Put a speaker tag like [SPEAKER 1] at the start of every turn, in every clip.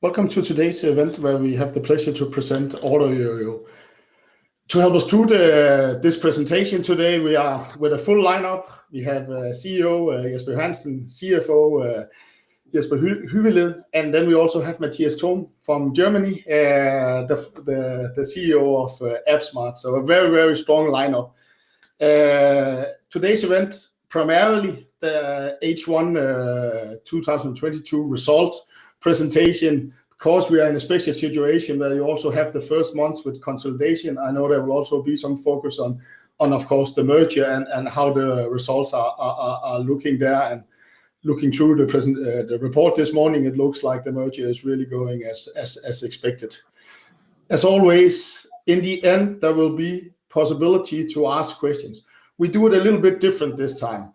[SPEAKER 1] Welcome to today's event where we have the pleasure to present OrderYOYO. To help us through this presentation today, we are with a full lineup. We have CEO Jesper Hansen, CFO Jesper Hyveled, and then we also have Mathias Thom from Germany, the CEO of AppSmart. So a very, very strong lineup. Today's event, primarily the H1 2022 results presentation, because we are in a special situation where you also have the first months with consolidation. I know there will also be some focus on of course the merger and how the results are looking there. And looking through the report this morning, it looks like the merger is really going as expected. As always, in the end there will be possibility to ask questions. We do it a little bit different this time.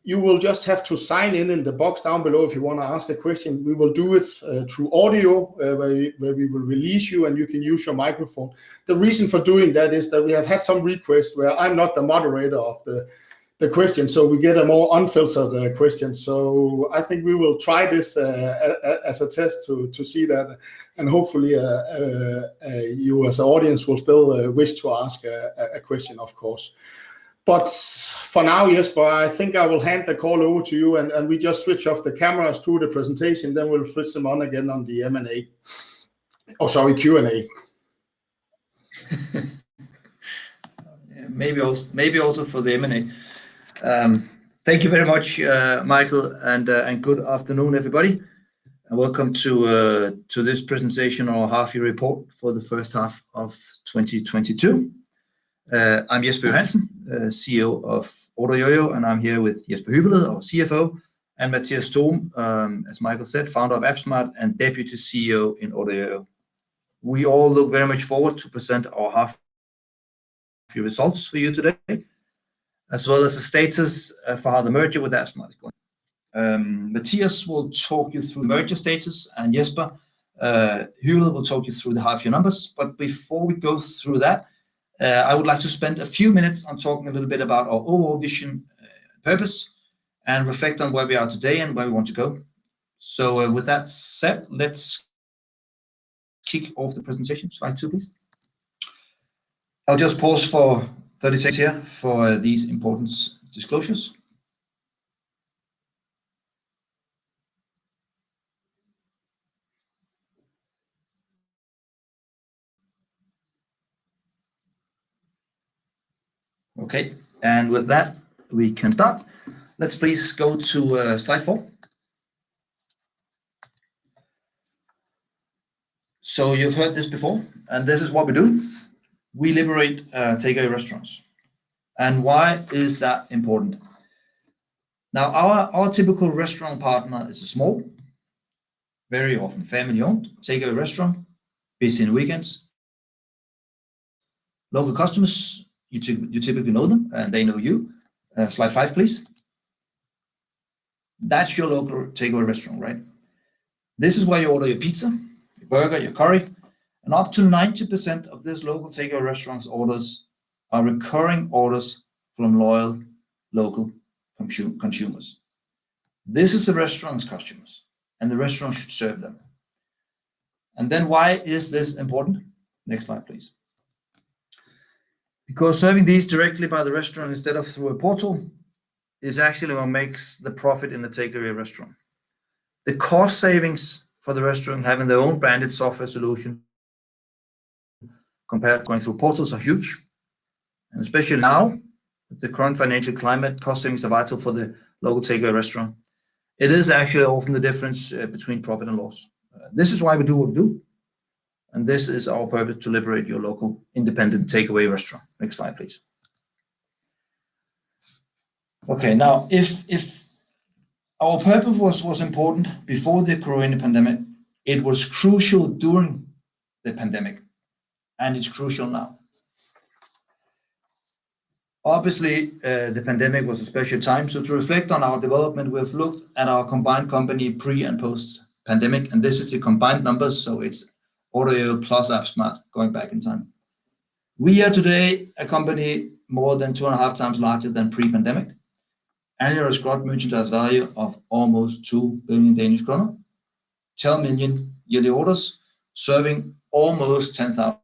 [SPEAKER 1] You will just have to sign in the box down below if you want to ask a question. We will do it through audio, where we will release you and you can use your microphone. The reason for doing that is that we have had some requests where I'm not the moderator of the question, so we get a more unfiltered question. So I think we will try this as a test to see that, and hopefully you as an audience will still wish to ask a question, of course. But for now, Jesper, I think I will hand the call over to you, and we just switch off the cameras through the presentation, then we'll switch them on again on the M&A. Oh, sorry, Q&A.
[SPEAKER 2] Maybe also for the M&A. Thank you very much, Michael, and good afternoon, everybody, and welcome to this presentation or half-year report for the first half of 2022. I'm Jesper Hansen, CEO of OrderYOYO, and I'm here with Jesper Hyveled, our CFO, and Mathias Thom, as Michael said, founder of AppSmart and Deputy CEO in OrderYOYO. We all look very much forward to present our half-year results for you today, as well as the status for how the merger with AppSmart is going. Mathias will talk you through the merger status, and Jesper Hyveled will talk you through the half-year numbers. But before we go through that, I would like to spend a few minutes on talking a little bit about our overall vision, purpose, and reflect on where we are today and where we want to go. So with that said, let's kick off the presentation. Slide 2, please. I'll just pause for 30 seconds here for these important disclosures. Okay, and with that, we can start. Let's please go to slide 4. So you've heard this before, and this is what we do. We liberate takeaway restaurants. And why is that important? Now, our typical restaurant partner is a small, very often family-owned takeaway restaurant, busy in weekends. Local customers, you typically know them, and they know you. Slide 5, please. That's your local takeaway restaurant, right? This is where you order your pizza, your burger, your curry, and up to 90% of this local takeaway restaurant's orders are recurring orders from loyal local consumers. This is the restaurant's customers, and the restaurant should serve them. And then why is this important? Next slide, please. Because serving these directly by the restaurant instead of through a portal is actually what makes the profit in the takeaway restaurant. The cost savings for the restaurant having their own branded software solution compared to going through portals are huge. And especially now, with the current financial climate, cost savings are vital for the local takeaway restaurant. It is actually often the difference between profit and loss. This is why we do what we do. And this is our purpose, to liberate your local independent takeaway restaurant. Next slide, please. Okay, now if our purpose was important before the corona pandemic, it was crucial during the pandemic, and it's crucial now. Obviously, the pandemic was a special time, so to reflect on our development, we've looked at our combined company pre and post pandemic, and this is the combined numbers, so it's OrderYOYO plus AppSmart going back in time. We are today a company more than 2.5 times larger than pre-pandemic. Annual gross merchandise value of almost 2 billion Danish kroner. 10 million yearly orders, serving almost 10,000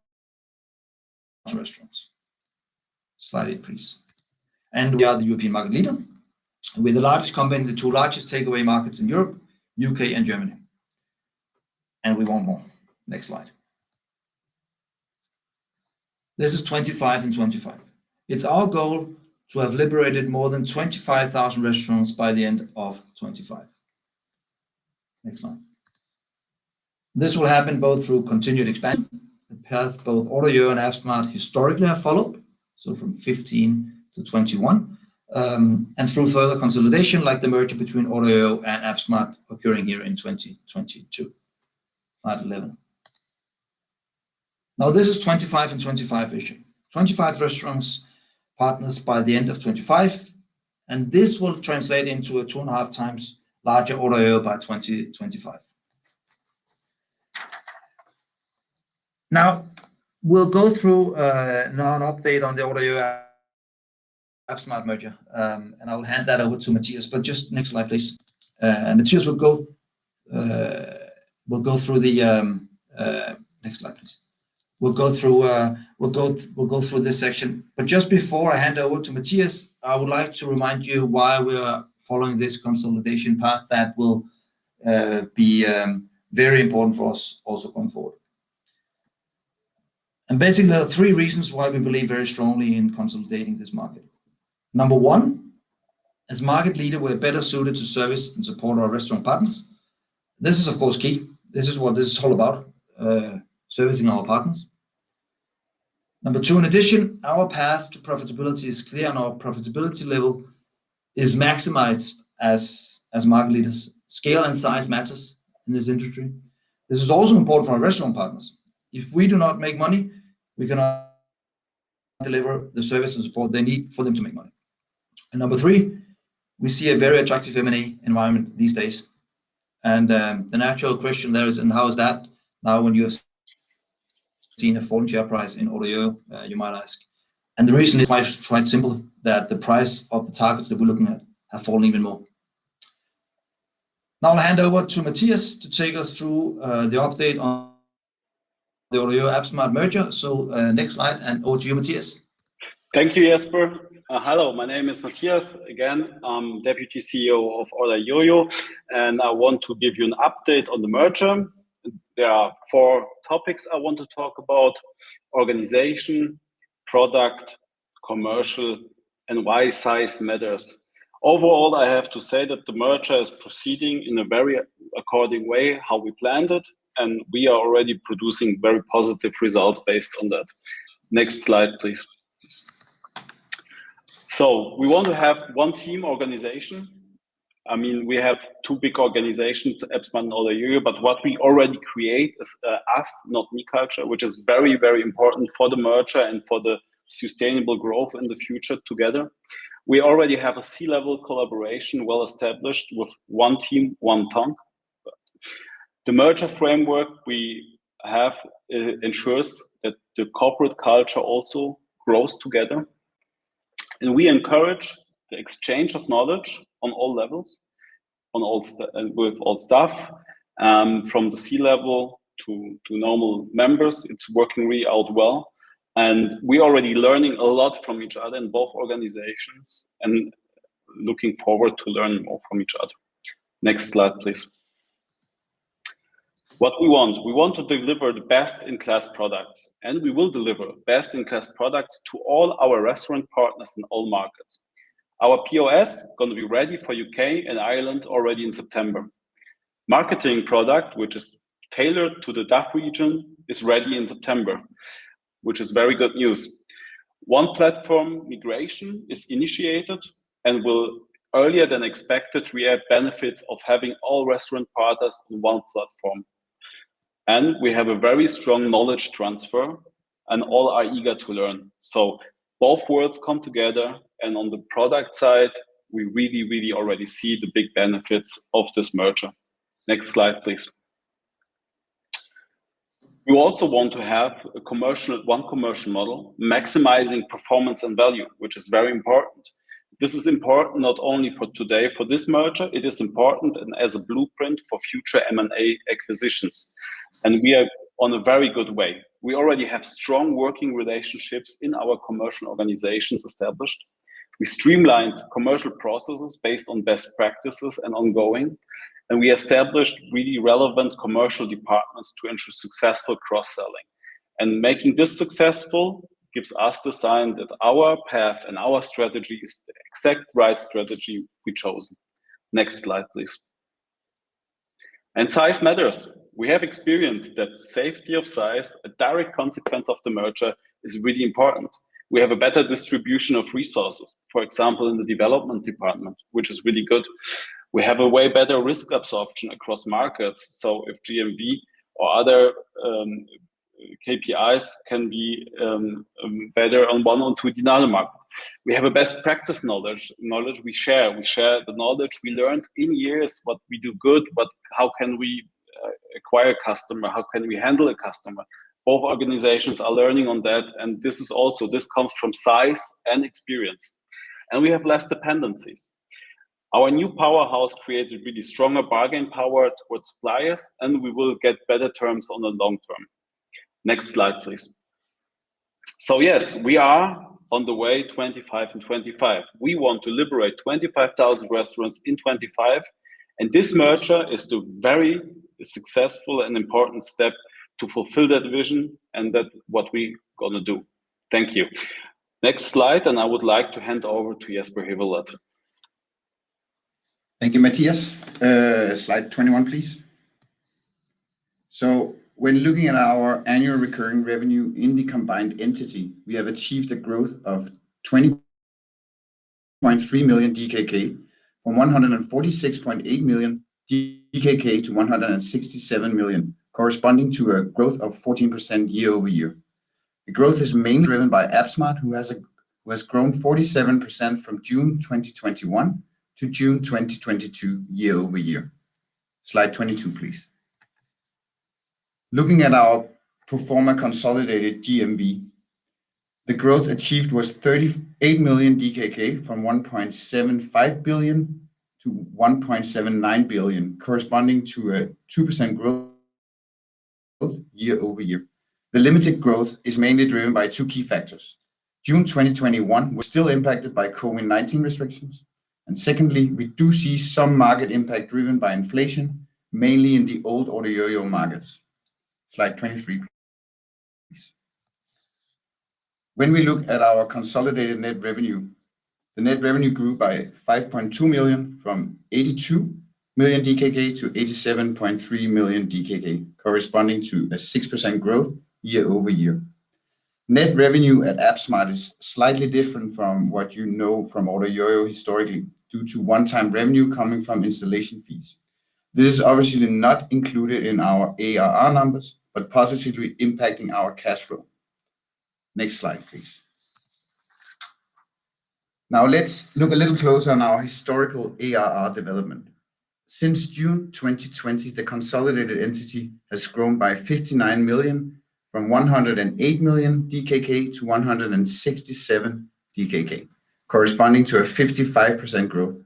[SPEAKER 2] restaurants. Slide 8, please. And we are the European market leader. We're the largest company in the 2 largest takeaway markets in Europe, UK and Germany. And we want more. Next slide. This is 25 and 25. It's our goal to have liberated more than 25,000 restaurants by the end of 25. Next slide. This will happen both through continued expansion, the path both OrderYOYO and AppSmart historically have followed, so from 15 to 21, and through further consolidation like the merger between OrderYOYO and AppSmart occurring here in 2022. Slide 11. Now this is 25 and 25 vision. 25 restaurants partners by the end of 25, and this will translate into a 2.5 times larger OrderYOYO by 2025. Now we'll go through now an update on the OrderYOYO AppSmart merger, and I'll hand that over to Matthias. But just next slide, please. Matthias will go through the next slide, please. We'll go through this section. But just before I hand over to Matthias, I would like to remind you why we are following this consolidation path that will be very important for us also going forward. And basically, there are 3 reasons why we believe very strongly in consolidating this market. Number 1, as market leader, we're better suited to service and support our restaurant partners. This is, of course, key. This is what this is all about, servicing our partners. Number 2, in addition, our path to profitability is clear, and our profitability level is maximized as market leaders. Scale and size matters in this industry. This is also important for our restaurant partners. If we do not make money, we cannot deliver the service and support they need for them to make money. And number 3, we see a very attractive M&A environment these days. And the natural question there is, and how is that now when you have seen a falling share price in OrderYOYO, you might ask. And the reason is quite simple, that the price of the targets that we're looking at have fallen even more. Now I'll hand over to Matthias to take us through the update on the OrderYOYO AppSmart merger. So next slide, and over to you, Matthias.
[SPEAKER 3] Thank you, Jesper. Hello, my name is Matthias. Again, I'm Deputy CEO of OrderYOYO, and I want to give you an update on the merger. There are 4 topics I want to talk about: organization, product, commercial, and why size matters. Overall, I have to say that the merger is proceeding in a very according way how we planned it, and we are already producing very positive results based on that. Next slide, please. So we want to have one team organization. I mean, we have 2 big organizations, AppSmart and OrderYOYO, but what we already create is us, not me culture, which is very, very important for the merger and for the sustainable growth in the future together. We already have a C-level collaboration well established with one team, one tongue. The merger framework we have ensures that the corporate culture also grows together. And we encourage the exchange of knowledge on all levels, with all staff, from the C-level to normal members. It's working really out well. And we're already learning a lot from each other in both organizations and looking forward to learn more from each other. Next slide, please. What we want to deliver the best-in-class products, and we will deliver best-in-class products to all our restaurant partners in all markets. Our POS is going to be ready for UK and Ireland already in September. Marketing product, which is tailored to the DACH region, is ready in September, which is very good news. One platform migration is initiated and will, earlier than expected, reap benefits of having all restaurant partners on one platform. And we have a very strong knowledge transfer, and all are eager to learn. So both worlds come together, and on the product side, we really already see the big benefits of this merger. Next slide, please. We also want to have one commercial model, maximizing performance and value, which is very important. This is important not only for today, for this merger, it is important and as a blueprint for future M&A acquisitions. And we are on a very good way. We already have strong working relationships in our commercial organizations established. We streamlined commercial processes based on best practices and ongoing, and we established really relevant commercial departments to ensure successful cross-selling. And making this successful gives us the sign that our path and our strategy is the exact right strategy we chosen. Next slide, please. And size matters. We have experienced that safety of size, a direct consequence of the merger, is really important. We have a better distribution of resources, for example, in the development department, which is really good. We have a way better risk absorption across markets. So if GMV or other KPIs can be better on one or two dinar market. We have a best practice knowledge we share. We share the knowledge we learned in years, what we do good, how can we acquire a customer, how can we handle a customer. Both organizations are learning on that, and this comes from size and experience. And we have less dependencies. Our new powerhouse created really stronger bargain power towards suppliers, and we will get better terms on the long term. Next slide, please. So yes, we are on the way 25 and 25. We want to liberate 25,000 restaurants in 25, and this merger is the very successful and important step to fulfill that vision, and that what we're gonna do. Thank you. Next slide, and I would like to hand over to Jesper Hivelet.
[SPEAKER 4] Thank you, Matthias. Slide 21, please. So when looking at our annual recurring revenue in the combined entity, we have achieved a growth of 20.3 million DKK from 146.8 million DKK to 167 million, corresponding to a growth of 14% year over year. The growth is mainly driven by AppSmart, who has grown 47% from June 2021 to June 2022 year over year. Slide 22, please. Looking at our pro forma consolidated GMV, the growth achieved was 38 million DKK from 1.75 billion to 1.79 billion, corresponding to a 2% growth year over year. The limited growth is mainly driven by two key factors. June 2021 was still impacted by COVID-19 restrictions. And secondly, we do see some market impact driven by inflation, mainly in the old OrderYOYO markets. Slide 23, please. When we look at our consolidated net revenue, the net revenue grew by 5.2 million from 82 million DKK to 87.3 million DKK, corresponding to a 6% growth year over year. Net revenue at AppSmart is slightly different from what you know from OrderYOYO historically, due to one-time revenue coming from installation fees. This is obviously not included in our ARR numbers, but positively impacting our cash flow. Next slide, please. Now let's look a little closer on our historical ARR development. Since June 2020, the consolidated entity has grown by 59 million from 108 million DKK to 167 DKK, corresponding to a 55% growth.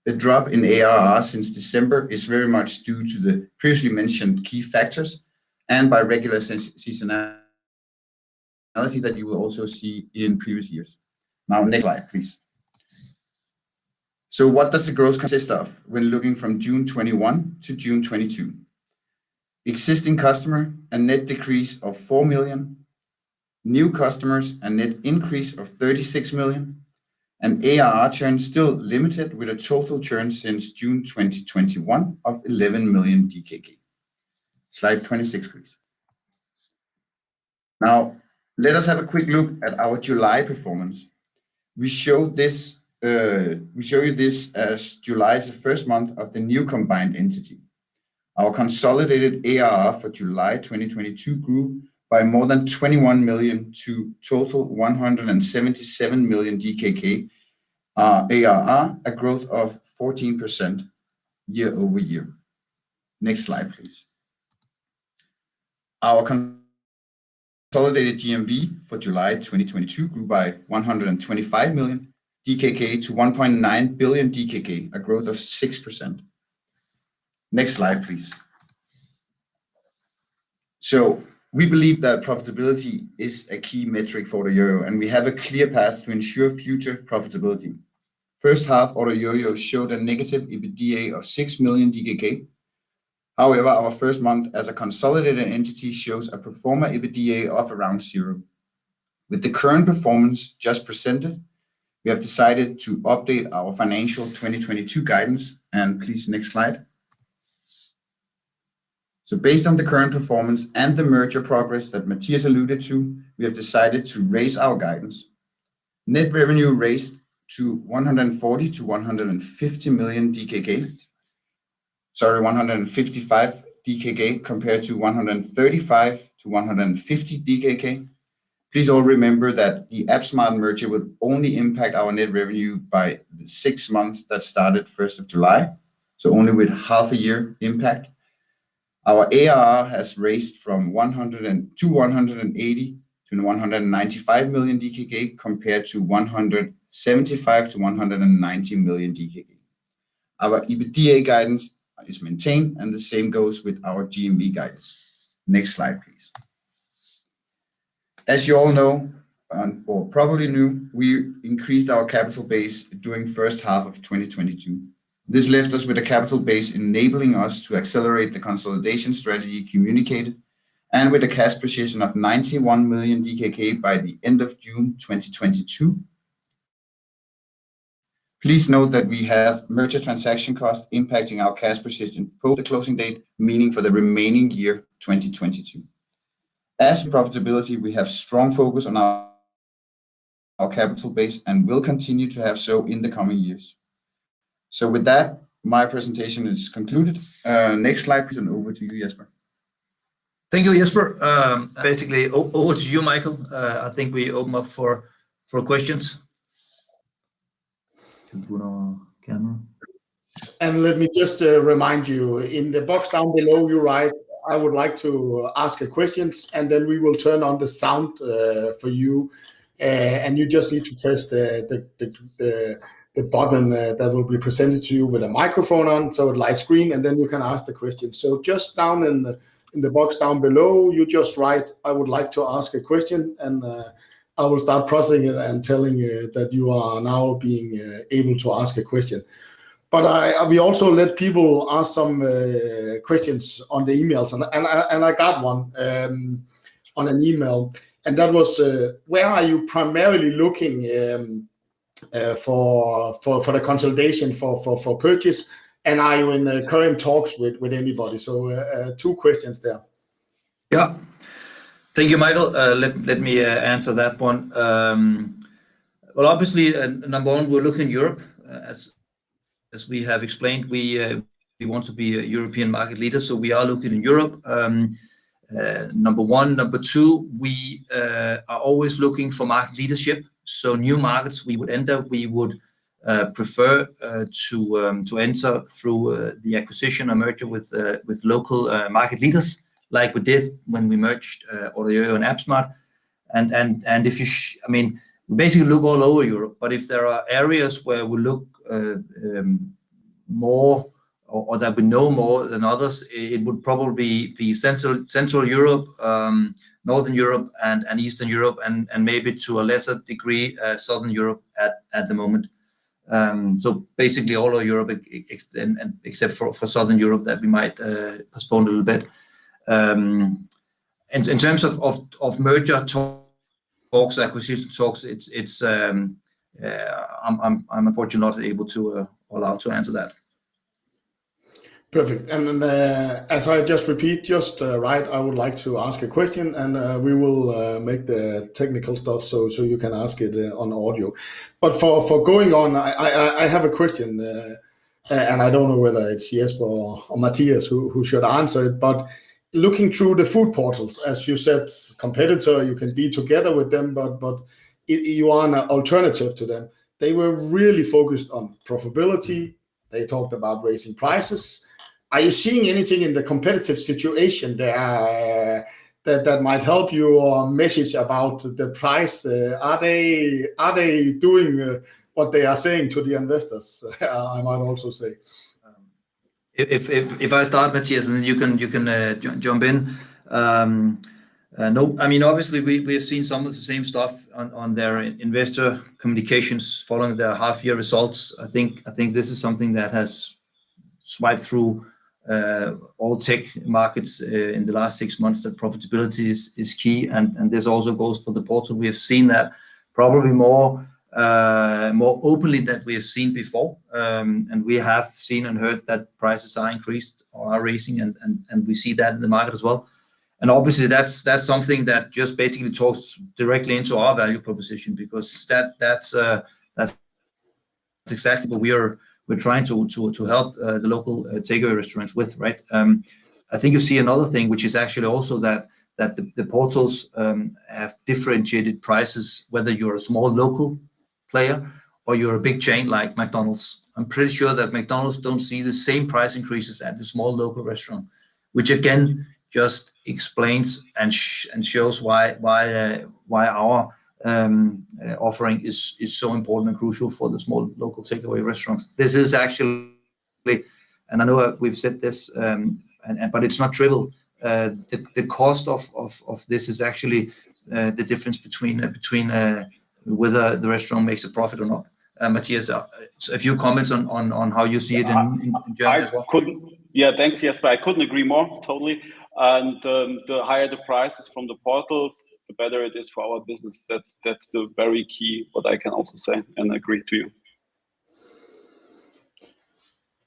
[SPEAKER 4] The drop in ARR since December is very much due to the previously mentioned key factors and by regular seasonality that you will also see in previous years. Now, next slide, please. So what does the growth consist of when looking from June 21 to June 22? Existing customer, a net decrease of 4 million. New customers, a net increase of 36 million. And ARR churn still limited with a total churn since June 2021 of 11 million DKK. Slide 26, please. Now, let us have a quick look at our July performance. We show you this as July is the first month of the new combined entity. Our consolidated ARR for July 2022 grew by more than 21 million to total 177 million DKK ARR, a growth of 14% year over year. Next slide, please. Our consolidated GMV for July 2022 grew by 125 million DKK to 1.9 billion DKK, a growth of 6%. Next slide, please. So we believe that profitability is a key metric for OrderYOYO, and we have a clear path to ensure future profitability. First half, OrderYOYO showed a negative EBITDA of 6 million DKK. However, our first month as a consolidated entity shows a pro forma EBITDA of around 0. With the current performance just presented, we have decided to update our financial 2022 guidance. And please, next slide. So based on the current performance and the merger progress that Mathias alluded to, we have decided to raise our guidance. Net revenue raised to 140 to 150 million DKK. 155 DKK compared to 135 to 150 DKK. Please all remember that the AppSmart merger would only impact our net revenue by the 6 months that started 1st of July, so only with half a year impact. Our ARR has raised from 180 to 195 million DKK compared to 175 to 190 million DKK. Our EBITDA guidance is maintained, and the same goes with our GMV guidance. Next slide, please. As you all know, or probably knew, we increased our capital base during first half of 2022. This left us with a capital base enabling us to accelerate the consolidation strategy communicated, and with a cash position of 91 million DKK by the end of June 2022. Please note that we have merger transaction costs impacting our cash position post the closing date, meaning for the remaining year 2022. As for profitability, we have strong focus on our capital base and will continue to have so in the coming years. So with that, my presentation is concluded. Next slide, please, and over to you, Jesper.
[SPEAKER 2] Thank you, Jesper. Basically, over to you, Michael. I think we open up for questions. To put our camera.
[SPEAKER 1] And let me just remind you, in the box down below, you write, I would like to ask a questions, and then we will turn on the sound for you. And you just need to press the button that will be presented to you with a microphone on, so it lights green, and then you can ask the question. So just down in the box down below, you just write, I would like to ask a question, and I will start processing it and telling you that you are now being able to ask a question. But we also let people ask some questions on the emails, and I got one on an email, and that was, where are you primarily looking for the consolidation for purchase, and are you in the current talks with anybody? So 2 questions there.
[SPEAKER 2] Yeah, thank you, Michael. Let me answer that one. Well, obviously, number one, we're looking in Europe. As we have explained, we want to be a European market leader, so we are looking in Europe. Number one. Number two, we are always looking for market leadership. So new markets we would enter, we would prefer to enter through the acquisition or merger with local market leaders, like we did when we merged OrderYOYO and AppSmart. And if you, I mean, we basically look all over Europe. But if there are areas where we look more or that we know more than others, it would probably be Central Europe, Northern Europe, and Eastern Europe, and maybe to a lesser degree Southern Europe at the moment. So basically all of Europe, except for Southern Europe, that we might postpone a little bit. In terms of merger talks, acquisition talks, I'm unfortunately not able to allowed to answer that.
[SPEAKER 1] Perfect. And as I just repeat, right, I would like to ask a question, and we will make the technical stuff so you can ask it on audio. But for going on, I have a question, and I don't know whether it's Jesper or Mathias who should answer it, but looking through the food portals, as you said, competitor, you can be together with them, but you are an alternative to them. They were really focused on profitability. They talked about raising prices. Are you seeing anything in the competitive situation there that might help you, or message about the price? Are they doing what they are saying to the investors. I might also say.
[SPEAKER 2] If I start, Matthias, and then you can jump in. No, I mean, obviously we have seen some of the same stuff on their investor communications following their half-year results. I think this is something that has swiped through all tech markets in the last 6 months, that profitability is key, and this also goes for the portal. We have seen that probably more openly than we have seen before, and we have seen and heard that prices are increased or are raising, and we see that in the market as well. And obviously that's something that just basically talks directly into our value proposition, because that's exactly what we're trying to help the local takeaway restaurants with, right? I think you see another thing, which is actually also that the portals have differentiated prices, whether you're a small local player or you're a big chain like McDonald's. I'm pretty sure that McDonald's don't see the same price increases at the small local restaurant, which again just explains and shows why our offering is so important and crucial for the small local takeaway restaurants. This is actually, and I know we've said this, but it's not trivial. The cost of this is actually the difference between whether the restaurant makes a profit or not. Matthias, a few comments on how you see it in Germany as well.
[SPEAKER 3] Yeah, thanks, Jesper. I couldn't agree more, totally. And the higher the prices from the portals, the better it is for our business. That's the very key, what I can also say, and agree to you.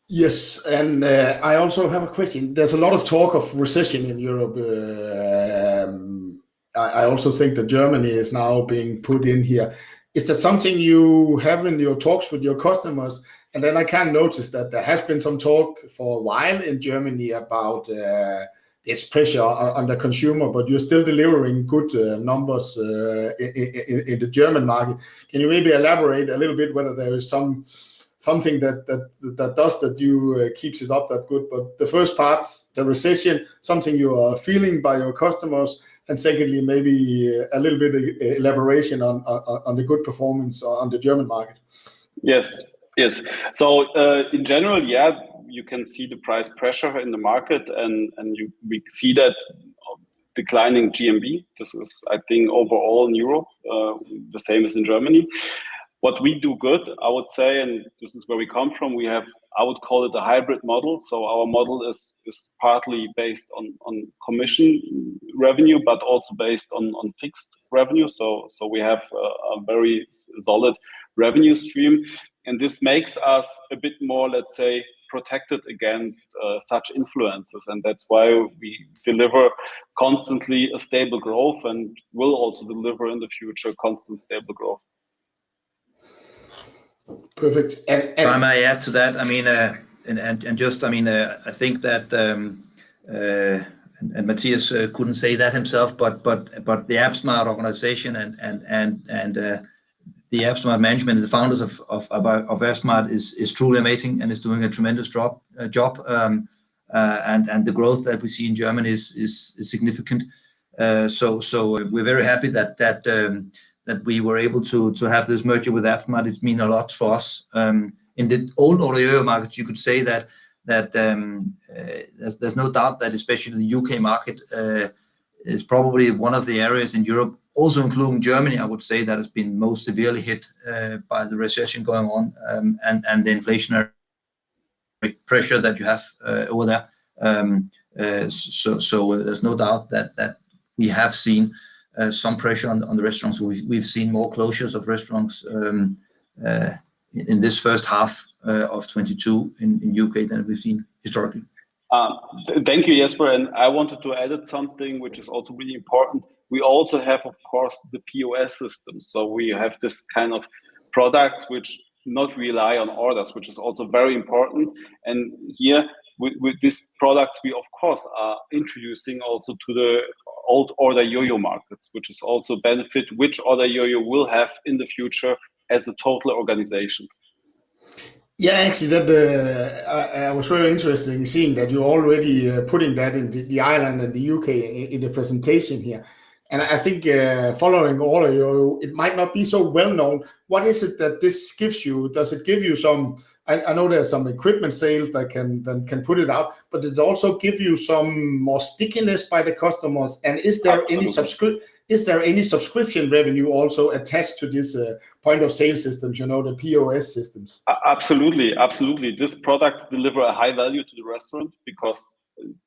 [SPEAKER 1] Yes, and I also have a question. There's a lot of talk of recession in Europe. I also think that Germany is now being put in here. Is that something you have in your talks with your customers? And then I can notice that there has been some talk for a while in Germany about this pressure on the consumer, but you're still delivering good numbers in the German market. Can you maybe elaborate a little bit whether there is something that does that you keeps it up that good? But the first part, the recession, something you are feeling by your customers, and secondly, maybe a little bit of elaboration on the good performance on the German market.
[SPEAKER 3] Yes. So in general, yeah, you can see the price pressure in the market, and we see that declining GMV. This is, I think, overall in Europe, the same as in Germany. What we do good, I would say, and this is where we come from, we have, I would call it a hybrid model. So our model is partly based on commission revenue, but also based on fixed revenue. So we have a very solid revenue stream. And this makes us a bit more, let's say, protected against such influences. And that's why we deliver constantly a stable growth, and will also deliver in the future constant stable growth.
[SPEAKER 1] Perfect. And
[SPEAKER 2] if I may add to that, I mean, I think that, and Matthias couldn't say that himself, but the AppSmart organization and the AppSmart management and the founders of AppSmart is truly amazing and is doing a tremendous job. And the growth that we see in Germany is significant. So we're very happy that we were able to have this merger with AppSmart. It's mean a lot for us. In the old OrderYOYO market, you could say that there's no doubt that especially the UK market is probably one of the areas in Europe, also including Germany, I would say, that has been most severely hit by the recession going on, and the inflationary pressure that you have over there. So there's no doubt that we have seen some pressure on the restaurants. We've seen more closures of restaurants in this first half of 22 in UK than we've seen historically.
[SPEAKER 3] Thank you, Jesper. And I wanted to add something which is also really important. We also have, of course, the POS system. So we have this kind of products which not rely on orders, which is also very important. And here, with these products, we, of course, are introducing also to the old OrderYOYO markets, which is also benefit which OrderYOYO will have in the future as a total organization.
[SPEAKER 1] Yeah, actually, that I was very interested in seeing that you're already putting that in the Ireland and the UK in the presentation here. And I think following OrderYOYO, it might not be so well known. What is it that this gives you? Does it give you some? I know there's some equipment sales that can put it out, but it also give you some more stickiness by the customers. And is there any subscription revenue also attached to this point of sale systems? The POS systems.
[SPEAKER 3] Absolutely. These products deliver a high value to the restaurant because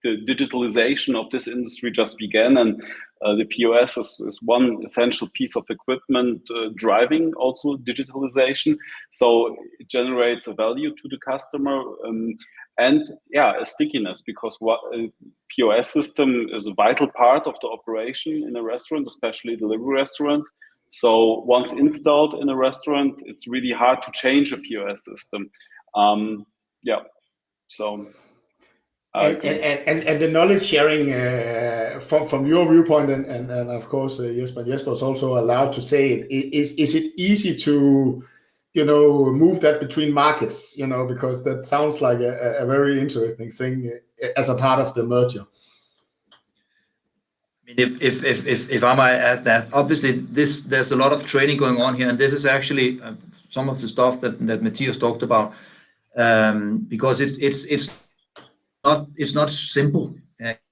[SPEAKER 3] the digitalization of this industry just began, and the POS is one essential piece of equipment driving also digitalization. So it generates a value to the customer and a stickiness, because what POS system is a vital part of the operation in a restaurant, especially a delivery restaurant. So once installed in a restaurant, it's really hard to change a POS system. So.
[SPEAKER 1] And the knowledge sharing from your viewpoint, and of course Jesper is also allowed to say it. Is it easy to move that between markets? Because that sounds like a very interesting thing as a part of the merger.
[SPEAKER 2] I mean, if I might add that, obviously there's a lot of training going on here, and this is actually some of the stuff that Matthias talked about, because it's not simple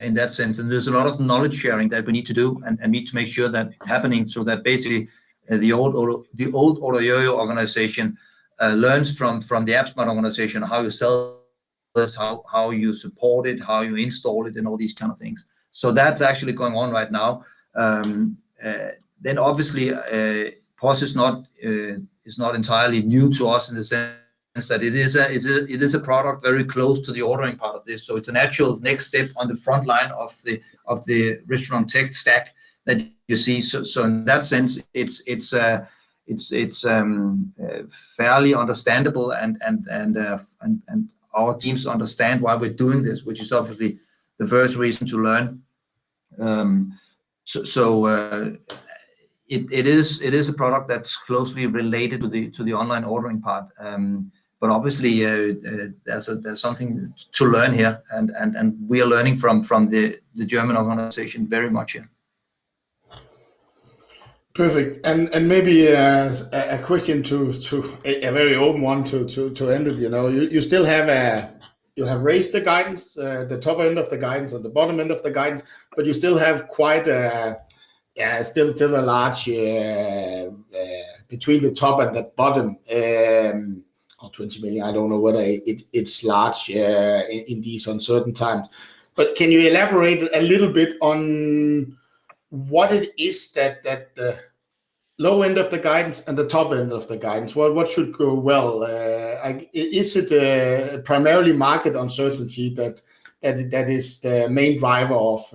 [SPEAKER 2] in that sense, and there's a lot of knowledge sharing that we need to do and need to make sure that happening, so that basically the old OrderYOYO organization learns from the AppSmart organization how you sell this, how you support it, how you install it, and all these kind of things. So that's actually going on right now. Then obviously POS is not entirely new to us in the sense that it is a product very close to the ordering part of this, so it's a natural next step on the front line of the restaurant tech stack that you see. So in that sense, it's fairly understandable, and our teams understand why we're doing this, which is obviously the first reason to learn. It is a product that's closely related to the online ordering part. But obviously, there's something to learn here, and we are learning from the German organization very much here.
[SPEAKER 1] Perfect. And maybe a question to a very open one to end it. You still have you have raised the guidance, the top end of the guidance and the bottom end of the guidance, but you still have quite still a large between the top and the bottom. 20 million, I don't know whether it's large in these uncertain times. But can you elaborate a little bit on what it is that the low end of the guidance and the top end of the guidance, what should go well? Is it primarily market uncertainty that is the main driver of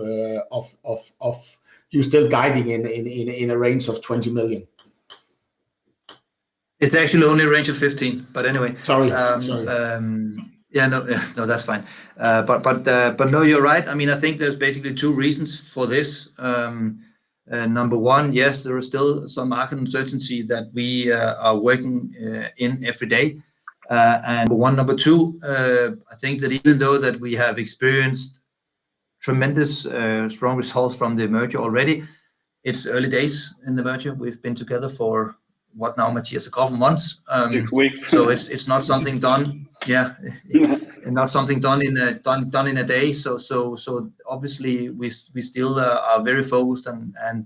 [SPEAKER 1] you still guiding in a range of 20 million?
[SPEAKER 2] It's actually only a range of 15, but anyway.
[SPEAKER 1] Sorry.
[SPEAKER 2] No, that's fine. But no, you're right. I mean, I think there's basically two reasons for this. Number one, yes, there is still some market uncertainty that we are working in every day. And number two, I think that even though that we have experienced tremendous strong results from the merger already, it's early days in the merger. We've been together for what now, Matthias, a couple months.
[SPEAKER 3] 6 weeks.
[SPEAKER 2] So it's not something done. Yeah, and not something done in a day. So obviously we still are very focused and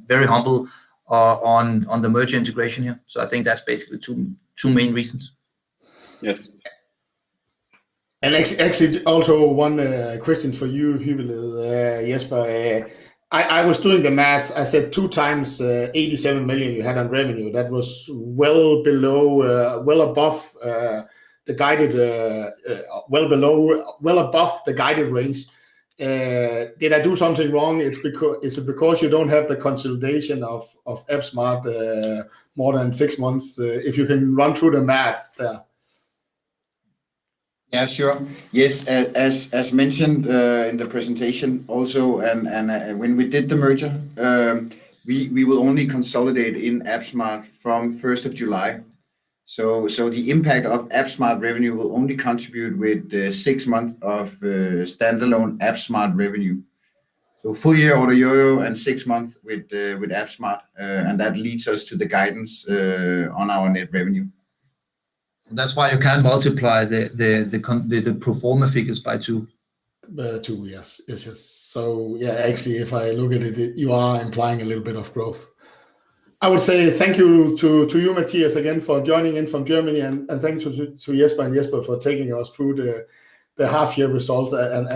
[SPEAKER 2] very humble on the merger integration here. So I think that's basically two main reasons.
[SPEAKER 3] Yes.
[SPEAKER 1] And actually also one question for you, Jesper. I was doing the math. I said 2 times 87 million you had on revenue. That was well above the guided, well above the guided range. Did I do something wrong? Is it because you don't have the consolidation of AppSmart more than 6 months? If you can run through the math there.
[SPEAKER 4] Yeah, sure. Yes, as mentioned in the presentation also, and when we did the merger, we will only consolidate in AppSmart from 1st of July. So the impact of AppSmart revenue will only contribute with 6 months of standalone AppSmart revenue. So full year OrderYOYO and 6 months with AppSmart, and that leads us to the guidance on our net revenue.
[SPEAKER 2] That's why you can't multiply the pro forma figures by 2.
[SPEAKER 1] 2, yes. It's just so, yeah, actually, if I look at it, you are implying a little bit of growth. I would say thank you to you, Matthias, again for joining in from Germany, and thanks to Jesper and Jesper for taking us through the half-year results and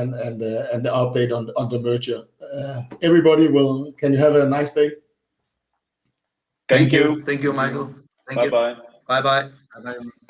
[SPEAKER 1] the update on the merger. Everybody can you have a nice day?
[SPEAKER 3] Thank you.
[SPEAKER 2] Thank you, Michael. Thank you.
[SPEAKER 3] Bye-bye.
[SPEAKER 2] Bye-bye.
[SPEAKER 4] Bye-bye.